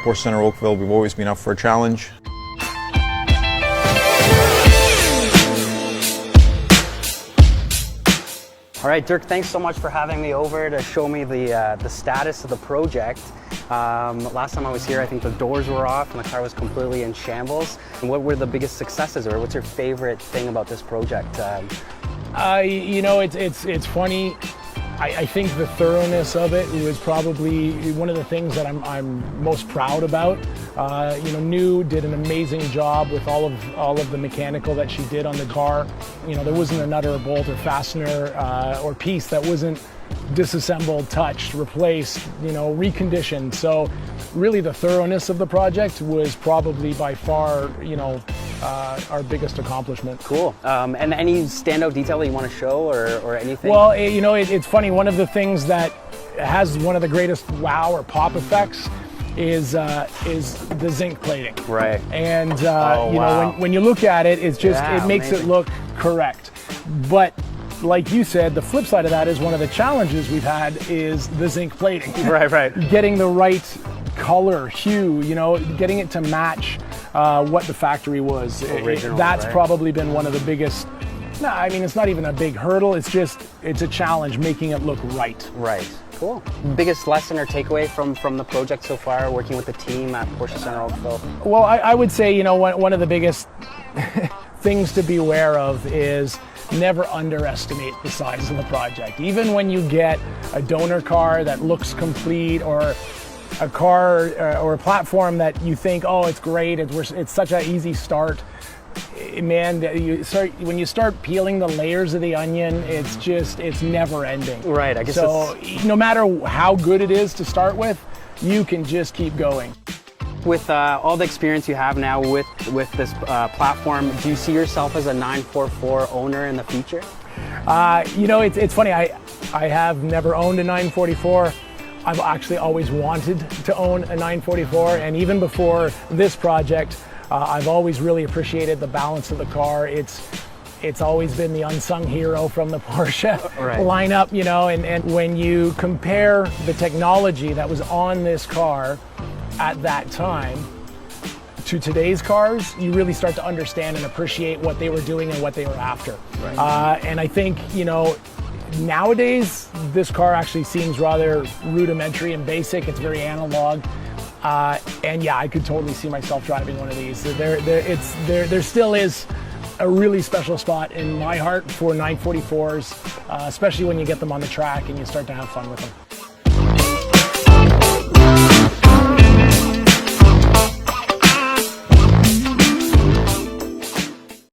Porsche Center Oakville, we've always been up for a challenge. All right, Dirk, thanks so much for having me over to show me the status of the project. Last time I was here, I think the doors were off and the car was completely in shambles. And what were the biggest successes, or what's your favorite thing about this project? You know, it's funny. I think the thoroughness of it was probably one of the things that I'm most proud about. You know, New did an amazing job with all of the mechanical that she did on the car. You know, there wasn't a nut or a bolt or fastener or piece that wasn't disassembled, touched, replaced, you know, reconditioned. So really the thoroughness of the project was probably by far, you know, our biggest accomplishment. Cool. And any standout detail that you want to show or anything? Well, you know, it's funny. One of the things that has one of the greatest wow or pop effects is the zinc plating. Right. And you wow. know, when you look at it, it's just it makes amazing. it look correct. But like you said, the flip side of that is one of the challenges we've had is the zinc plating. Right. Getting the right color, hue, you know, getting it to match what the factory was. Original, that's right? probably been one of the biggest. No, I mean, it's not even a big hurdle. It's a challenge making it look right. Right. Cool. Biggest lesson or takeaway from the project so far, working with the team at Porsche Center Oakville? Well, I would say, you know, one of the biggest things to be aware of is never underestimate the size of the project. Even when you get a donor car that looks complete, or a car or a platform that you think, oh, it's great, it's such an easy start. Man, when you start peeling the layers of the onion, it's never ending. Right, I guess so. No matter how good it is to start with, you can just keep going. With all the experience you have now with this platform, do you see yourself as a 944 owner in the future? You know, it's funny. I have never owned a 944. I've actually always wanted to own a 944, and even before this project, I've always really appreciated the balance of the car. It's always been the unsung hero from the Porsche lineup, you know, and when you compare the technology that was on this car at that time to today's cars, you really start to understand and appreciate what they were doing and what they were after. Right. And I think, you know, nowadays this car actually seems rather rudimentary and basic. It's very analog. And yeah, I could totally see myself driving one of these. There still is a really special spot in my heart for 944s, especially when you get them on the track and you start to have fun with them.